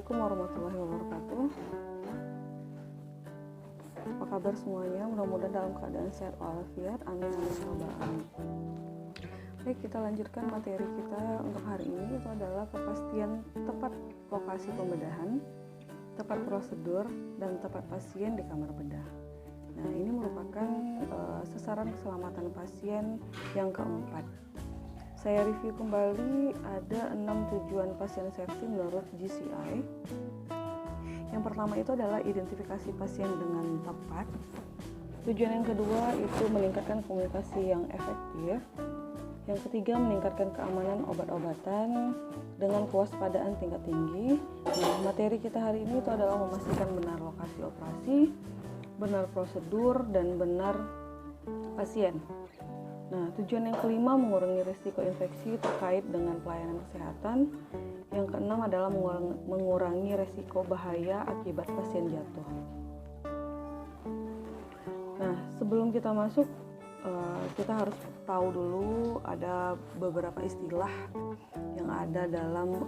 Assalamualaikum warahmatullahi wabarakatuh. Apa kabar semuanya? Mudah-mudahan dalam keadaan sehat walafiat. Amin amin ya rabbal alamin. Baik, kita lanjutkan materi kita untuk hari ini, itu adalah kepastian tepat lokasi pembedahan, tepat prosedur, dan tepat pasien di kamar bedah. Nah, ini merupakan sasaran keselamatan pasien yang keempat. Saya review kembali, ada 6 tujuan pasien safety menurut GCI. Yang pertama itu adalah identifikasi pasien dengan tepat. Tujuan yang kedua itu meningkatkan komunikasi yang efektif. Yang ketiga, meningkatkan keamanan obat-obatan dengan kewaspadaan tingkat tinggi. Nah, materi kita hari ini itu adalah memastikan benar lokasi operasi, benar prosedur, dan benar pasien. Nah, tujuan yang kelima, mengurangi risiko infeksi terkait dengan pelayanan kesehatan. Yang keenam adalah mengurangi risiko bahaya akibat pasien jatuh. Nah, sebelum kita masuk, kita harus tahu dulu ada beberapa istilah yang ada dalam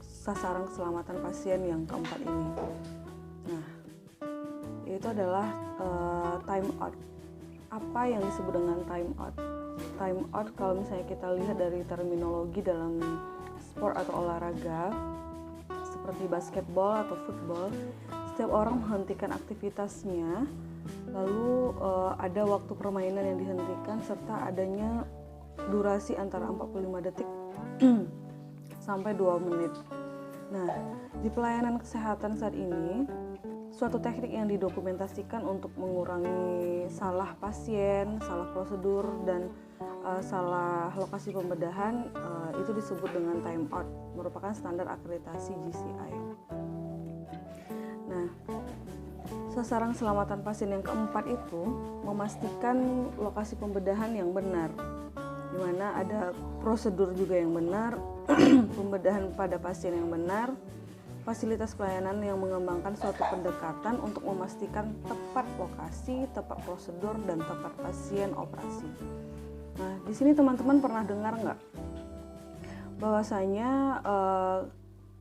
sasaran keselamatan pasien yang keempat ini. Nah, itu adalah time out. Apa yang disebut dengan time out? Time out kalau misalnya kita lihat dari terminologi dalam sport atau olahraga seperti basketball atau football, setiap orang menghentikan aktivitasnya, lalu ada waktu permainan yang dihentikan serta adanya durasi antara 45 detik sampai 2 menit. Nah, di pelayanan kesehatan saat ini, suatu teknik yang didokumentasikan untuk mengurangi salah pasien, salah prosedur, dan salah lokasi pembedahan itu disebut dengan time out, merupakan standar akreditasi GCI. Nah, sasaran keselamatan pasien yang keempat itu memastikan lokasi pembedahan yang benar, di mana ada prosedur juga yang benar, pembedahan pada pasien yang benar, fasilitas pelayanan yang mengembangkan suatu pendekatan untuk memastikan tepat lokasi, tepat prosedur, dan tepat pasien operasi. Nah, di sini teman-teman pernah dengar nggak bahwasanya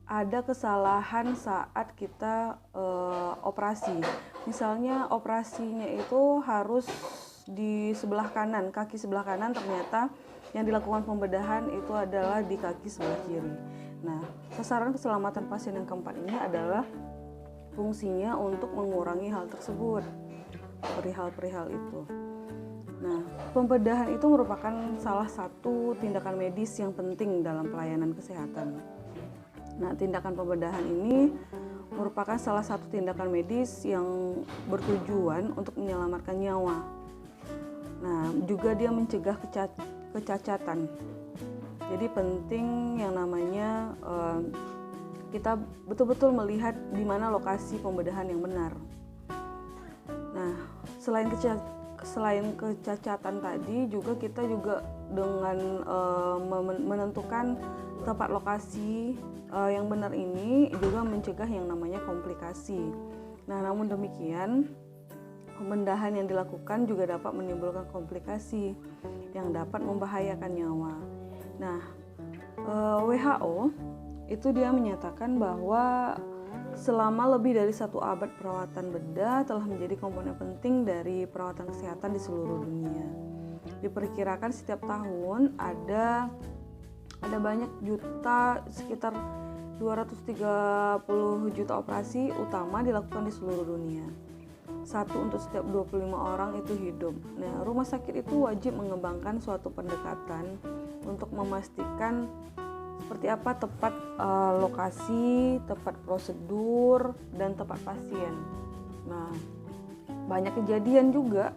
ada kesalahan saat kita operasi. Misalnya operasinya itu harus di sebelah kanan, kaki sebelah kanan, ternyata yang dilakukan pembedahan itu adalah di kaki sebelah kiri. Nah, sasaran keselamatan pasien yang keempat ini adalah fungsinya untuk mengurangi hal tersebut, perihal-perihal itu. Nah, pembedahan itu merupakan salah satu tindakan medis yang penting dalam pelayanan kesehatan. Nah, tindakan pembedahan ini merupakan salah satu tindakan medis yang bertujuan untuk menyelamatkan nyawa. Nah, juga dia mencegah kecacatan. Jadi penting yang namanya kita betul-betul melihat di mana lokasi pembedahan yang benar. Nah, selain kecacatan tadi, juga kita juga dengan menentukan tepat lokasi yang benar ini juga mencegah yang namanya komplikasi. Nah, namun demikian, pembedahan yang dilakukan juga dapat menimbulkan komplikasi yang dapat membahayakan nyawa. Nah, WHO itu dia menyatakan bahwa selama lebih dari 1 abad perawatan bedah telah menjadi komponen penting dari perawatan kesehatan di seluruh dunia. Diperkirakan setiap tahun ada banyak juta, sekitar 230 juta operasi utama dilakukan di seluruh dunia. 1 untuk setiap 25 orang itu hidup. Nah, rumah sakit itu wajib mengembangkan suatu pendekatan untuk memastikan seperti apa tepat lokasi, tepat prosedur, dan tepat pasien. Nah, banyak kejadian juga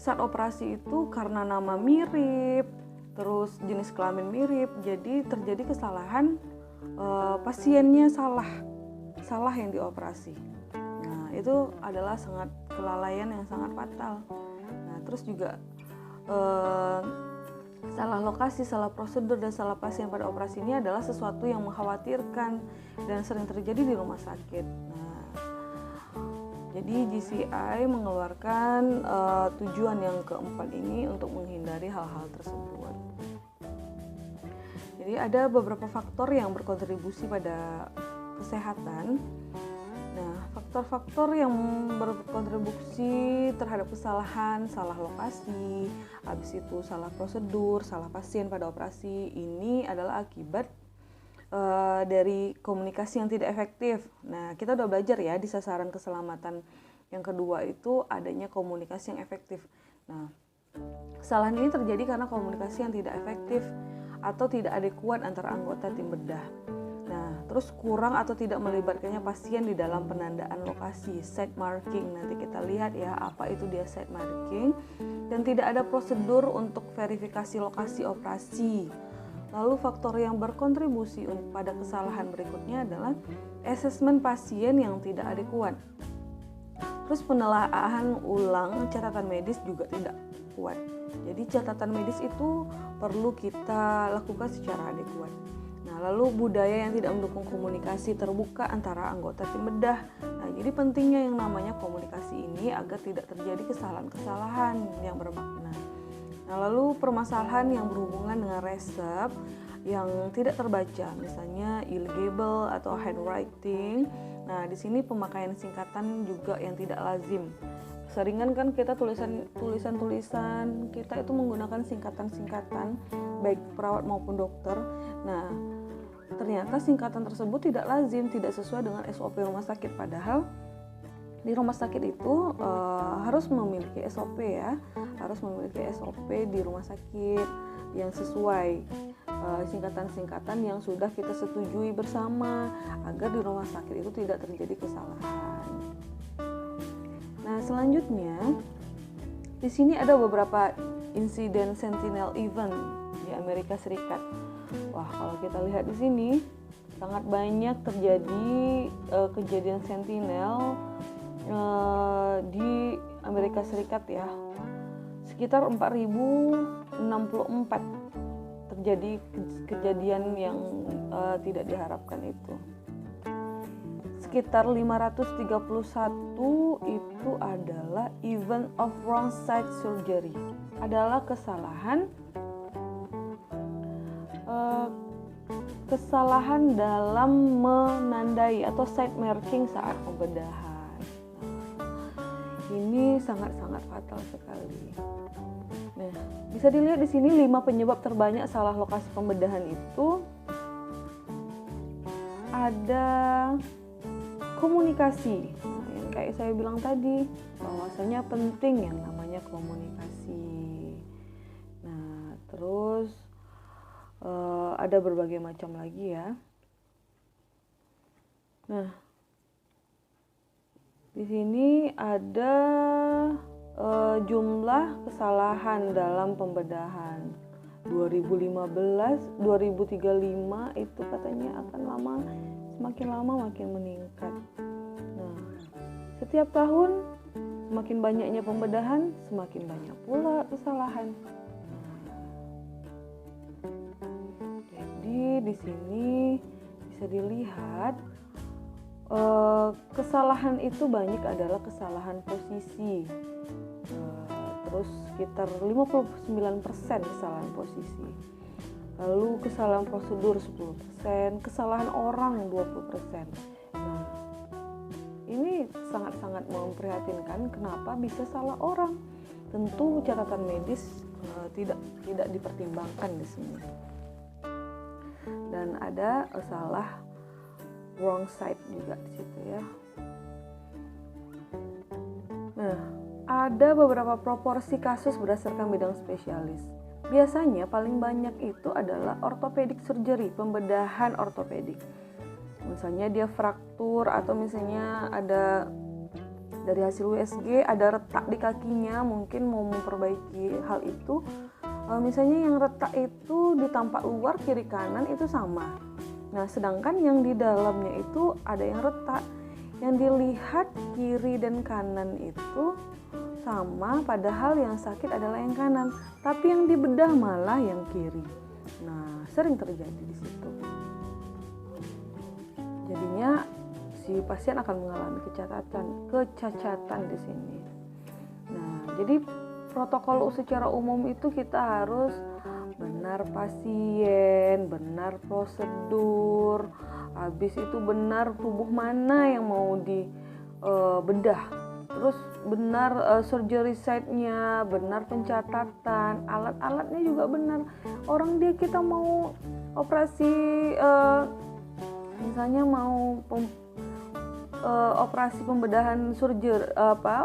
saat operasi itu karena nama mirip, terus jenis kelamin mirip, jadi terjadi kesalahan, pasiennya salah yang dioperasi. Nah, itu adalah sangat kelalaian yang sangat fatal. Nah, terus juga salah lokasi, salah prosedur, dan salah pasien pada operasi ini adalah sesuatu yang mengkhawatirkan dan sering terjadi di rumah sakit. Nah, jadi GCI mengeluarkan tujuan yang keempat ini untuk menghindari hal-hal tersebut. Jadi Jadi ada beberapa faktor yang berkontribusi pada kesehatan. Nah, faktor-faktor yang berkontribusi terhadap kesalahan, salah lokasi, habis itu salah prosedur, salah pasien pada operasi, ini adalah akibat dari komunikasi yang tidak efektif. Nah, kita udah belajar ya di sasaran keselamatan yang kedua itu adanya komunikasi yang efektif. Nah, kesalahan ini terjadi karena komunikasi yang tidak efektif atau tidak adekuat antara anggota tim bedah. Nah, terus kurang atau tidak melibatkannya pasien di dalam penandaan lokasi, site marking. Nanti kita lihat ya apa itu dia site marking. Dan tidak ada prosedur untuk verifikasi lokasi operasi. Lalu faktor yang berkontribusi pada kesalahan berikutnya adalah asesmen pasien yang tidak adekuat. Terus penelaahan ulang catatan medis juga tidak kuat. Jadi catatan medis itu perlu kita lakukan secara adekuat. Nah, lalu budaya yang tidak mendukung komunikasi terbuka antara anggota tim bedah. Nah, jadi pentingnya yang namanya komunikasi ini agar tidak terjadi kesalahan-kesalahan yang bermakna. Nah, lalu permasalahan yang berhubungan dengan resep yang tidak terbaca, misalnya illegible atau handwriting. Nah, di sini pemakaian singkatan juga yang tidak lazim. Seringan kan kita tulisan-tulisan kita itu menggunakan singkatan-singkatan baik perawat maupun dokter. Nah, ternyata singkatan tersebut tidak lazim, tidak sesuai dengan SOP rumah sakit, padahal di rumah sakit itu harus memiliki SOP ya, harus memiliki SOP di rumah sakit yang sesuai, singkatan-singkatan yang sudah kita setujui bersama agar di rumah sakit itu tidak terjadi kesalahan. Nah, selanjutnya di sini ada beberapa insiden sentinel event di Amerika Serikat. Wah, kalau kita lihat di sini sangat banyak terjadi kejadian sentinel di Amerika Serikat ya. Sekitar 4064 terjadi kejadian yang tidak diharapkan itu. Sekitar 531 itu adalah event of wrong side surgery, adalah kesalahan dalam menandai atau side marking saat pembedahan. Ini sangat-sangat fatal sekali. Nah, bisa dilihat di sini 5 penyebab terbanyak salah lokasi pembedahan itu ada komunikasi. Nah, yang kayak saya bilang tadi, bahwasanya penting yang namanya komunikasi. Nah, terus ada berbagai macam lagi ya. Nah, di sini ada jumlah kesalahan dalam pembedahan 2035 itu katanya akan semakin lama makin meningkat. Nah, setiap tahun semakin banyaknya pembedahan, semakin banyak pula kesalahan. Jadi di sini bisa dilihat kesalahan itu banyak adalah kesalahan posisi. Terus sekitar 59% kesalahan posisi. Lalu kesalahan prosedur 10%, kesalahan orang 20%. Nah, ini sangat-sangat memprihatinkan. Kenapa bisa salah orang? Tentu catatan medis tidak dipertimbangkan di sini. Dan ada salah wrong side juga di situ ya. Nah, ada beberapa proporsi kasus berdasarkan bidang spesialis. Biasanya paling banyak itu adalah orthopedic surgery, pembedahan ortopedik. Misalnya dia fraktur atau misalnya ada dari hasil USG ada retak di kakinya, mungkin mau memperbaiki hal itu. Misalnya yang retak itu di tampak luar kiri kanan itu sama. Nah, sedangkan yang di dalamnya itu ada yang retak. Yang dilihat kiri dan kanan itu sama, padahal yang sakit adalah yang kanan. Tapi yang dibedah malah yang kiri. Nah, sering terjadi di situ. Jadinya si pasien akan mengalami kecacatan di sini. Nah, jadi protokol secara umum itu kita harus benar pasien, benar prosedur, habis itu benar tubuh mana yang mau dibedah, terus benar surgery site-nya, benar pencatatan, alat-alatnya juga benar. Orang kita mau operasi, misalnya mau operasi pembedahan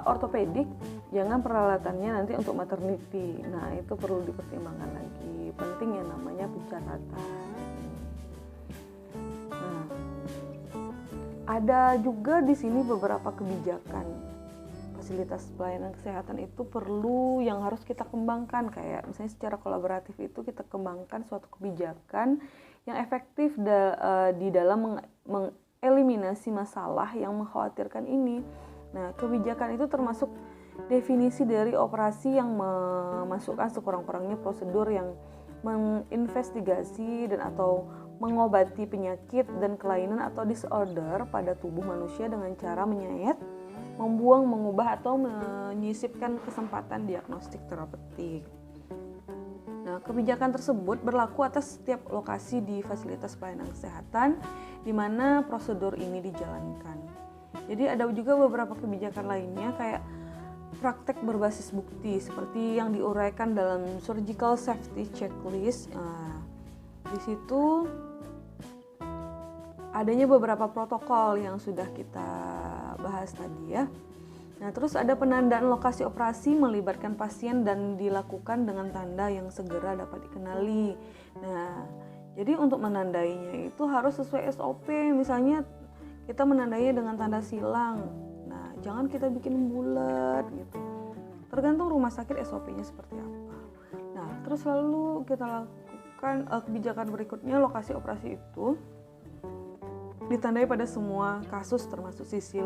ortopedik, jangan peralatannya nanti untuk maternity. Nah, itu perlu dipertimbangkan lagi. Penting yang namanya pencatatan. Nah, ada juga di sini beberapa kebijakan fasilitas pelayanan kesehatan itu perlu yang harus kita kembangkan, kayak misalnya secara kolaboratif itu kita kembangkan suatu kebijakan yang efektif di dalam eliminasi masalah yang mengkhawatirkan ini. Nah, kebijakan itu termasuk definisi dari operasi yang memasukkan sekurang-kurangnya prosedur yang menginvestigasi dan atau mengobati penyakit dan kelainan atau disorder pada tubuh manusia dengan cara menyayat, membuang, mengubah atau menyisipkan kesempatan diagnostik terapeutik. Nah, kebijakan tersebut berlaku atas setiap lokasi di fasilitas pelayanan kesehatan di mana prosedur ini dijalankan. Jadi ada juga beberapa kebijakan lainnya kayak praktek berbasis bukti seperti yang diuraikan dalam surgical safety checklist. Nah, di situ adanya beberapa protokol yang sudah kita bahas tadi ya. Nah, terus ada penandaan lokasi operasi melibatkan pasien dan dilakukan dengan tanda yang segera dapat dikenali. Nah, jadi untuk menandainya itu harus sesuai SOP. Misalnya kita menandainya dengan tanda silang. Nah, jangan kita bikin bulat gitu. Tergantung rumah sakit SOP-nya seperti apa. Nah, terus lalu kita lakukan kebijakan berikutnya, lokasi operasi itu ditandai pada semua kasus termasuk sisi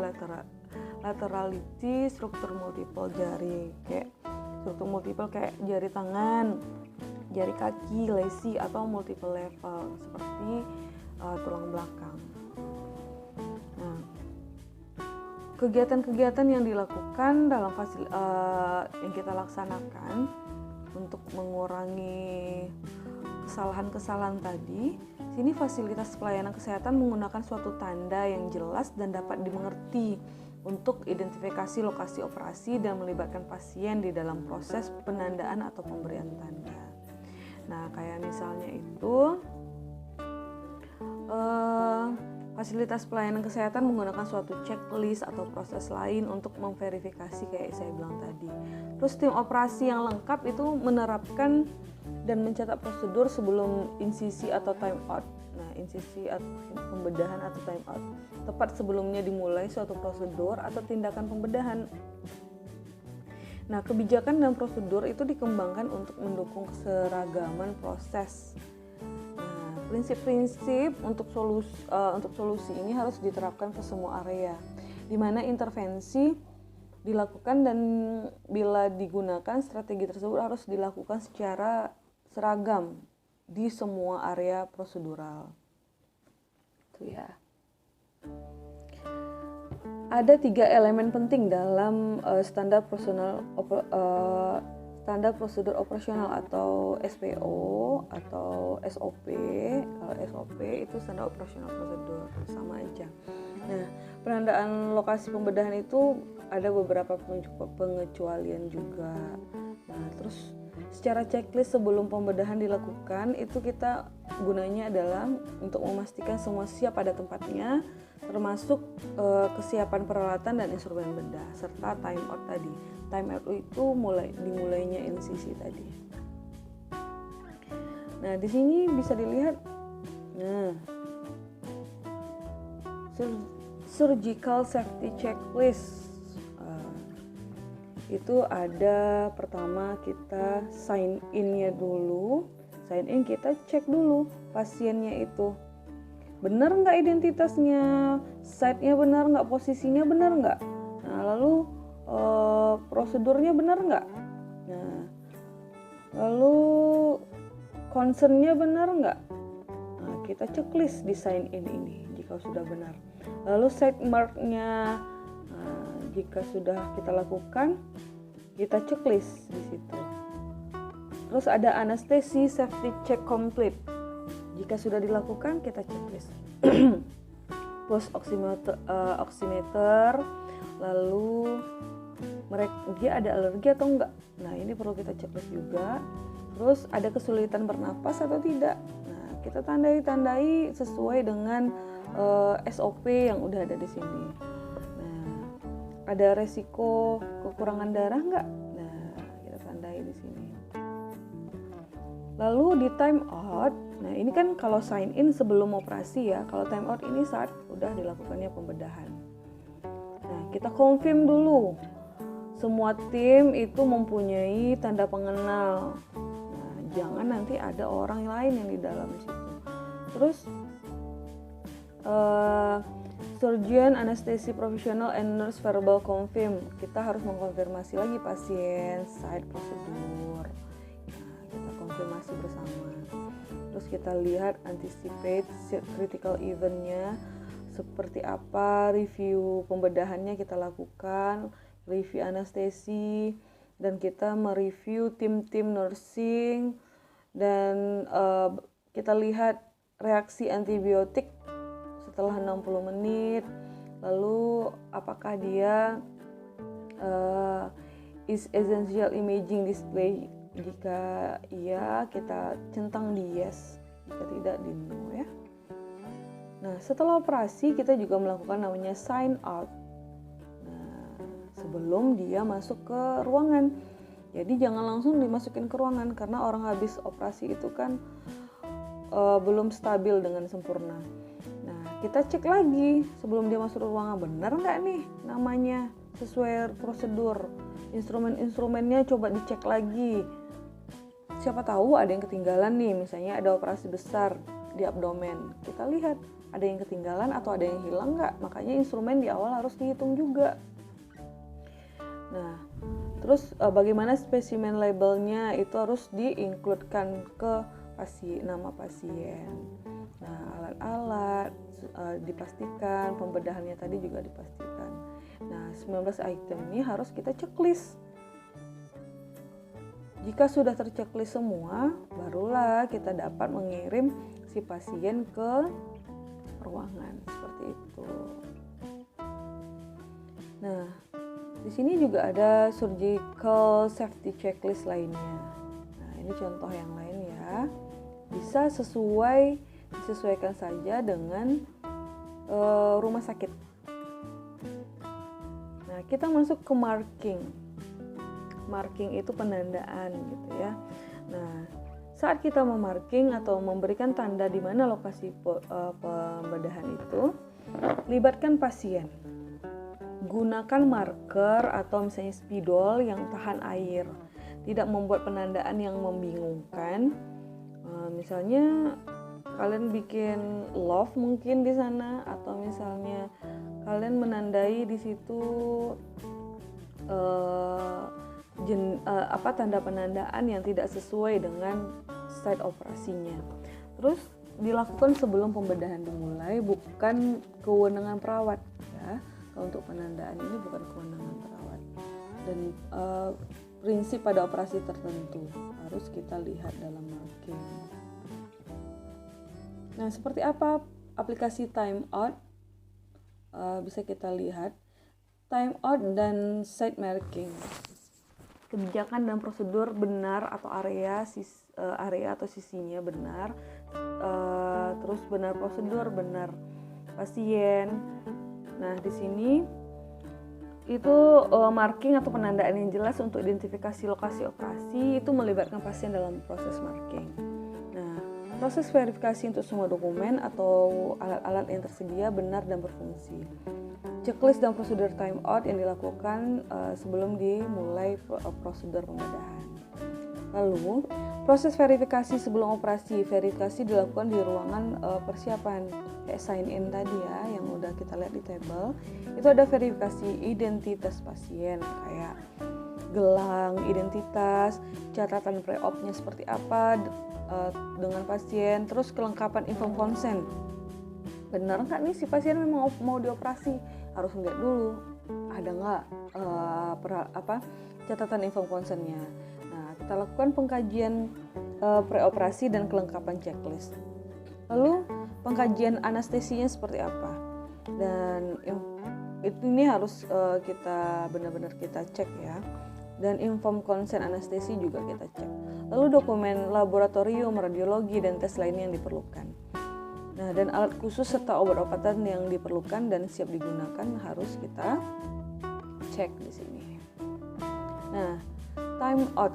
laterality, struktur multiple jari, kayak struktur multiple kayak jari tangan, jari kaki, lesi atau multiple level seperti tulang belakang. Nah, kegiatan-kegiatan yang dilakukan dalam yang kita laksanakan untuk mengurangi kesalahan-kesalahan tadi, sini fasilitas pelayanan kesehatan menggunakan suatu tanda yang jelas dan dapat dimengerti untuk identifikasi lokasi operasi dan melibatkan pasien di dalam proses penandaan atau pemberian tanda. Nah, kayak misalnya itu fasilitas pelayanan kesehatan menggunakan suatu checklist atau proses lain untuk memverifikasi kayak saya bilang tadi. Terus tim operasi yang lengkap itu menerapkan dan mencatat prosedur sebelum insisi atau time out. Nah, insisi atau pembedahan atau time out tepat sebelumnya dimulai suatu prosedur atau tindakan pembedahan. Nah, kebijakan dan prosedur itu dikembangkan untuk mendukung keseragaman proses. Nah, prinsip-prinsip untuk solusi ini harus diterapkan ke semua area, di mana intervensi dilakukan dan bila digunakan strategi tersebut harus dilakukan secara seragam di semua area prosedural. Itu ya. Ada 3 elemen penting dalam standar prosedur operasional atau SPO atau SOP. Kalau SOP itu standar operasional prosedur, sama aja. Nah, penandaan lokasi pembedahan itu ada beberapa pengecualian juga. Nah, terus secara checklist sebelum pembedahan dilakukan itu kita gunanya adalah untuk memastikan semua siap pada tempatnya, termasuk kesiapan peralatan dan instrumen bedah serta time out tadi. Time out itu dimulainya insisi tadi. Nah, di sini bisa dilihat surgical safety checklist. Itu ada pertama kita sign in-nya dulu. Sign in kita cek dulu pasiennya itu benar nggak identitasnya, site-nya benar nggak, posisinya benar nggak. Nah, lalu prosedurnya benar nggak. Nah, lalu concern-nya benar nggak. Nah, kita checklist di sign in ini jika sudah benar. Lalu site mark-nya, jika sudah kita lakukan, kita checklist di situ. Terus ada anestesi safety check complete. Jika sudah dilakukan, kita checklist. Pulse oximeter, lalu dia ada alergi atau enggak. Nah, ini perlu kita checklist juga. Terus ada kesulitan bernapas atau tidak. Nah, kita tandai sesuai dengan SOP yang udah ada di sini. Nah, ada resiko kekurangan darah enggak? Nah, kita tandai di sini. Lalu di time out, nah ini kan kalau sign in sebelum operasi ya, kalau time out ini saat udah dilakukannya pembedahan. Nah, kita confirm dulu, semua tim itu mempunyai tanda pengenal. Nah, jangan nanti ada orang lain yang di dalam situ. Terus, surgeon, anestesi profesional, and nurse verbal confirm. Kita harus mengkonfirmasi lagi pasien, site prosedur. Konfirmasi bersama. Terus kita lihat anticipate critical event-nya seperti apa, review pembedahannya kita lakukan, review anestesi, dan kita mereview tim-tim nursing, dan kita lihat reaksi antibiotik setelah 60 menit, lalu apakah dia is essential imaging display. Jika iya, kita centang di yes, jika tidak di no ya. Nah, setelah operasi kita juga melakukan namanya sign out. Nah, sebelum dia masuk ke ruangan. Jadi jangan langsung dimasukin ke ruangan karena orang habis operasi itu kan belum stabil dengan sempurna. Nah, kita cek lagi sebelum dia masuk ke ruangan, benar nggak nih namanya sesuai prosedur. Instrumen-instrumennya coba dicek lagi. Siapa tahu ada yang ketinggalan nih, misalnya ada operasi besar di abdomen. Kita lihat ada yang ketinggalan atau ada yang hilang nggak. Makanya instrumen di awal harus dihitung juga. Nah, terus bagaimana spesimen labelnya itu harus di-includekan ke nama pasien. Nah, alat-alat dipastikan, pembedahannya tadi juga dipastikan. Nah, 19 item ini harus kita checklist. Jika sudah terchecklist semua, barulah kita dapat mengirim si pasien ke ruangan seperti itu. Nah, di sini juga ada surgical safety checklist lainnya. Nah, ini contoh yang lain ya. Bisa disesuaikan saja dengan rumah sakit. Nah, kita masuk ke marking. Marking itu penandaan gitu ya. Nah, saat kita memarking atau memberikan tanda di mana lokasi pembedahan itu, libatkan pasien. Gunakan marker atau misalnya spidol yang tahan air. Tidak membuat penandaan yang membingungkan. Misalnya kalian bikin love mungkin di sana, atau misalnya kalian menandai di situ tanda penandaan yang tidak sesuai dengan site operasinya. Terus dilakukan sebelum pembedahan dimulai, bukan kewenangan perawat ya. Kalau untuk penandaan ini bukan kewenangan perawat. Dan prinsip pada operasi tertentu harus kita lihat dalam marking. Nah, seperti apa aplikasi time out? Bisa kita lihat time out dan site marking. Kebijakan dan prosedur benar atau area atau sisinya benar, terus benar prosedur, benar pasien. Nah, di sini itu marking atau penandaan yang jelas untuk identifikasi lokasi operasi itu melibatkan pasien dalam proses marking. Nah, proses verifikasi untuk semua dokumen atau alat-alat yang tersedia benar dan berfungsi. Checklist dan prosedur time out yang dilakukan sebelum dimulai prosedur pembedahan. Lalu, proses verifikasi sebelum operasi. Verifikasi dilakukan di ruangan persiapan, kayak sign in tadi ya, yang udah kita lihat di table. Itu ada verifikasi identitas pasien, kayak gelang identitas, catatan pre-op-nya seperti apa dengan pasien, terus kelengkapan info konsen. Benar nggak nih si pasien memang mau dioperasi? Harus lihat dulu ada nggak catatan info konsennya. Nah, kita lakukan pengkajian preoperasi dan kelengkapan checklist. Lalu pengkajian anestesinya seperti apa? Dan ini harus kita benar-benar kita cek ya. Dan inform consent anestesi juga kita cek. Lalu dokumen laboratorium, radiologi, dan tes lainnya yang diperlukan. Nah, dan alat khusus serta obat-obatan yang diperlukan dan siap digunakan harus kita cek di sini. Nah, time out.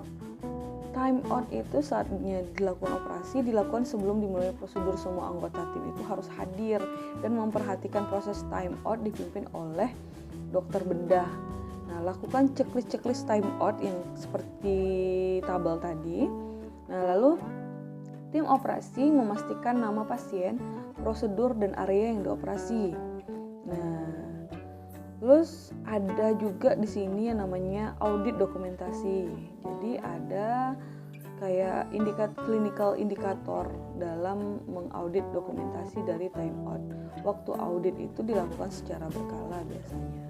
Time out itu saatnya dilakukan operasi, dilakukan sebelum dimulai prosedur. Semua anggota tim itu harus hadir dan memperhatikan proses time out dipimpin oleh dokter bedah. Nah, lakukan checklist time out yang seperti tabel tadi. Nah, lalu tim operasi memastikan nama pasien, prosedur, dan area yang dioperasi. Nah, terus ada juga di sini yang namanya audit dokumentasi. Jadi ada kayak clinical indikator dalam mengaudit dokumentasi dari time out. Waktu audit itu dilakukan secara berkala biasanya.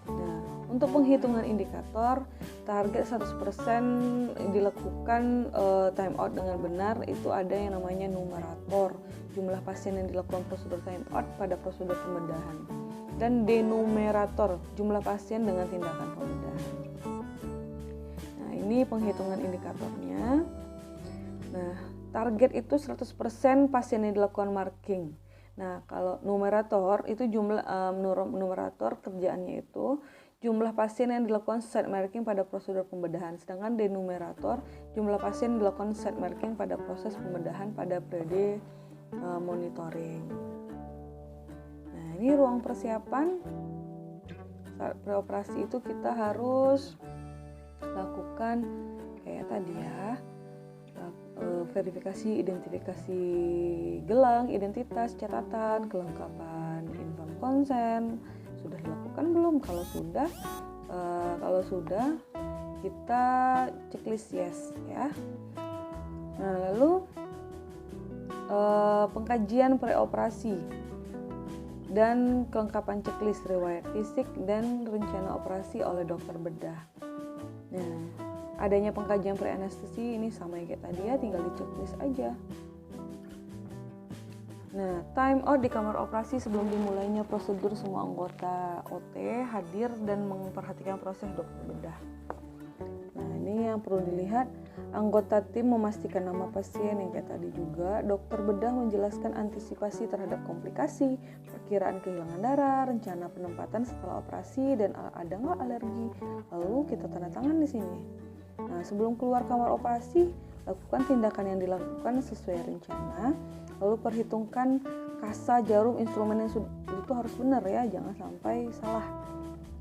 Nah, untuk penghitungan indikator, target 100% dilakukan time out dengan benar itu ada yang namanya numerator, jumlah pasien yang dilakukan prosedur time out pada prosedur pembedahan, dan denumerator, jumlah pasien dengan tindakan pembedahan. Nah, ini penghitungan indikatornya. Nah, target itu 100% pasien yang dilakukan marking. Nah, kalau numerator itu numerator kerjaannya itu jumlah pasien yang dilakukan site marking pada prosedur pembedahan, sedangkan denumerator jumlah pasien yang dilakukan site marking pada proses pembedahan pada periode monitoring. Nah, ini ruang persiapan saat preoperasi itu kita harus lakukan kayak tadi ya, verifikasi, identifikasi gelang, identitas, catatan, kelengkapan, inform consent. Sudah dilakukan belum? Kalau sudah kita checklist yes ya. Nah, lalu pengkajian preoperasi dan kelengkapan checklist riwayat fisik dan rencana operasi oleh dokter bedah. Nah, adanya pengkajian pre-anestesi ini sama yang kayak tadi ya, tinggal di checklist aja. Nah, time out di kamar operasi sebelum dimulainya prosedur, semua anggota OT hadir dan memperhatikan proses dokter bedah. Nah, ini yang perlu dilihat, anggota tim memastikan nama pasien yang kayak tadi juga, dokter bedah menjelaskan antisipasi terhadap komplikasi, perkiraan kehilangan darah, rencana penempatan setelah operasi, dan ada nggak alergi. Lalu kita tanda tangan di sini. Nah, sebelum keluar kamar operasi, lakukan tindakan yang dilakukan sesuai rencana. Lalu perhitungkan kasa, jarum, instrumen yang itu harus benar ya, jangan sampai salah.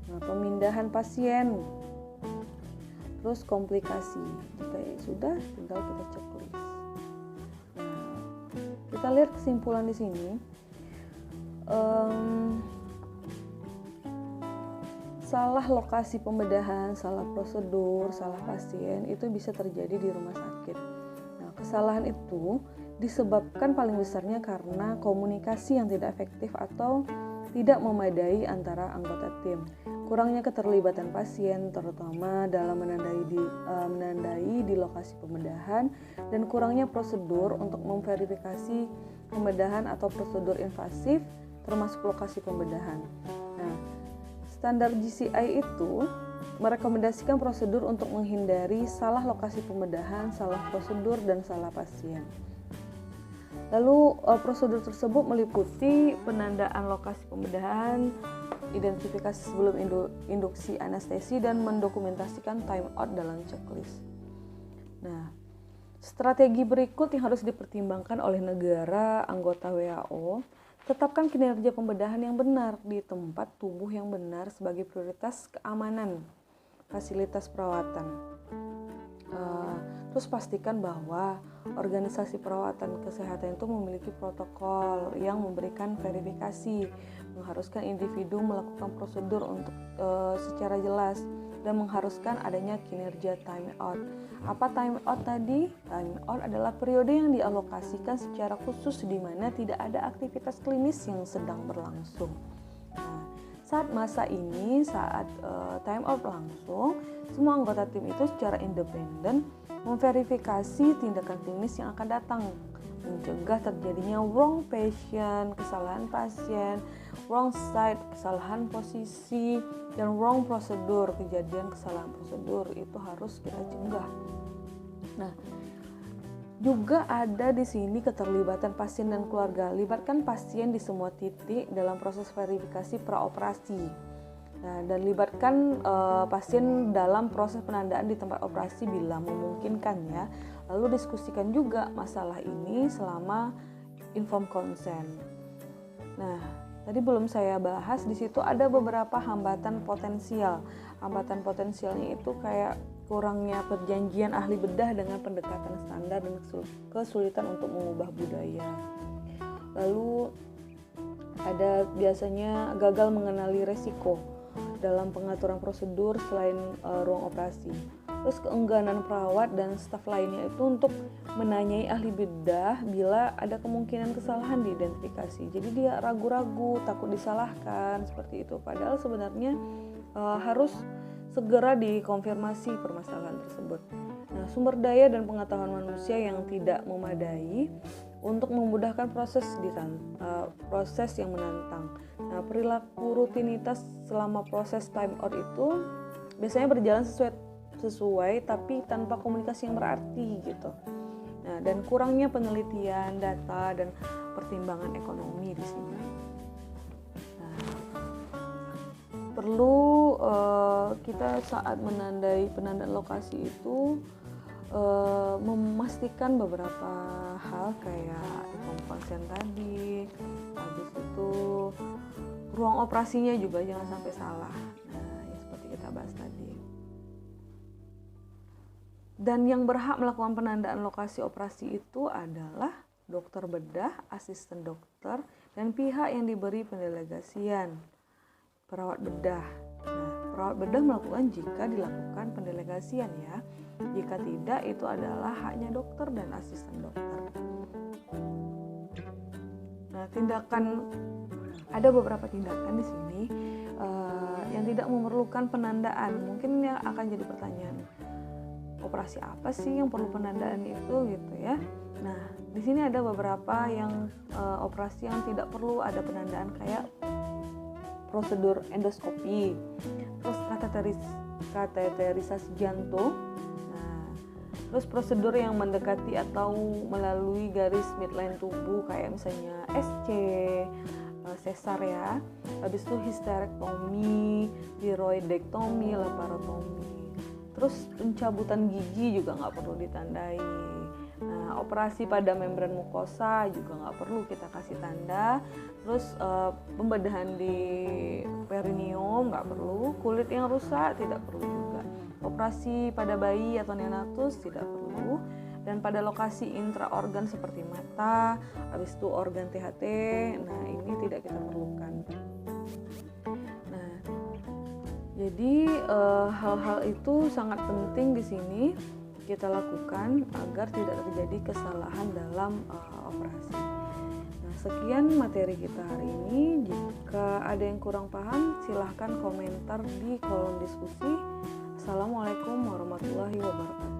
Nah, pemindahan pasien, terus komplikasi. Jika sudah, tinggal kita checklist. Nah, kita lihat kesimpulan di sini. Salah lokasi pembedahan, salah prosedur, salah pasien itu bisa terjadi di rumah sakit. Nah, kesalahan itu disebabkan paling besarnya karena komunikasi yang tidak efektif atau tidak memadai antara anggota tim, kurangnya keterlibatan pasien terutama dalam menandai di lokasi pembedahan, dan kurangnya prosedur untuk memverifikasi pembedahan atau prosedur invasif termasuk lokasi pembedahan. Nah, standar GCI itu merekomendasikan prosedur untuk menghindari salah lokasi pembedahan, salah prosedur, dan salah pasien. Lalu prosedur tersebut meliputi penandaan lokasi pembedahan, identifikasi sebelum induksi anestesi, dan mendokumentasikan time out dalam checklist. Nah, strategi berikut yang harus dipertimbangkan oleh negara anggota WHO, tetapkan kinerja pembedahan yang benar di tempat tubuh yang benar sebagai prioritas keamanan fasilitas perawatan. Terus pastikan bahwa organisasi perawatan kesehatan itu memiliki protokol yang memberikan verifikasi, mengharuskan individu melakukan prosedur untuk secara jelas, dan mengharuskan adanya kinerja time out. Apa time out tadi? Time out adalah periode yang dialokasikan secara khusus di mana tidak ada aktivitas klinis yang sedang berlangsung. Nah, Saat masa ini, saat time out langsung, semua anggota tim itu secara independen memverifikasi tindakan klinis yang akan datang, mencegah terjadinya wrong patient, kesalahan pasien, wrong site, kesalahan posisi, dan wrong prosedur, kejadian kesalahan prosedur itu harus kita cegah. Nah, juga ada di sini keterlibatan pasien dan keluarga. Libatkan pasien di semua titik dalam proses verifikasi praoperasi. Nah, dan libatkan pasien dalam proses penandaan di tempat operasi bila memungkinkan ya. Lalu diskusikan juga masalah ini selama informed consent. Nah, tadi belum saya bahas, di situ ada beberapa hambatan potensial. Hambatan potensialnya itu kayak kurangnya perjanjian ahli bedah dengan pendekatan standar dan kesulitan untuk mengubah budaya. Lalu ada biasanya gagal mengenali resiko dalam pengaturan prosedur selain ruang operasi. Terus keengganan perawat dan staf lainnya itu untuk menanyai ahli bedah bila ada kemungkinan kesalahan diidentifikasi. Jadi dia ragu-ragu, takut disalahkan seperti itu. Padahal sebenarnya harus segera dikonfirmasi permasalahan tersebut. Nah, sumber daya dan pengetahuan manusia yang tidak memadai untuk memudahkan proses yang menantang. Nah, perilaku rutinitas selama proses time out itu biasanya berjalan sesuai tapi tanpa komunikasi yang berarti gitu. Nah, dan kurangnya penelitian, data, dan pertimbangan ekonomi di sini. Perlu kita saat menandai penandaan lokasi itu memastikan beberapa hal kayak konsen tadi, habis itu ruang operasinya juga jangan sampai salah. Nah, ya seperti kita bahas tadi. Dan yang berhak melakukan penandaan lokasi operasi itu adalah dokter bedah, asisten dokter, dan pihak yang diberi pendelegasian. Perawat bedah. Nah, perawat bedah melakukan jika dilakukan pendelegasian ya. Jika tidak, itu adalah haknya dokter dan asisten dokter. Nah, ada beberapa tindakan di sini yang tidak memerlukan penandaan. Mungkin yang akan jadi pertanyaan, operasi apa sih yang perlu penandaan itu gitu ya? Nah, di sini ada beberapa yang operasi yang tidak perlu ada penandaan kayak prosedur endoskopi, terus kateterisasi jantung, nah, terus prosedur yang mendekati atau melalui garis midline tubuh kayak misalnya SC, sesar ya, habis itu histerektomi, tiroidektomi, laparotomi, terus pencabutan gigi juga nggak perlu ditandai. Nah, operasi pada membran mukosa juga nggak perlu kita kasih tanda. Terus pembedahan di perineum nggak perlu. Kulit yang rusak tidak perlu juga. Operasi pada bayi atau neonatus tidak perlu. Dan pada lokasi intraorgan seperti mata, habis itu organ THT, nah ini tidak kita perlukan. Nah, jadi hal-hal itu sangat penting di sini kita lakukan agar tidak terjadi kesalahan dalam operasi. Nah, sekian materi kita hari ini. Jika ada yang kurang paham, silahkan komentar di kolom diskusi. Assalamualaikum warahmatullahi wabarakatuh.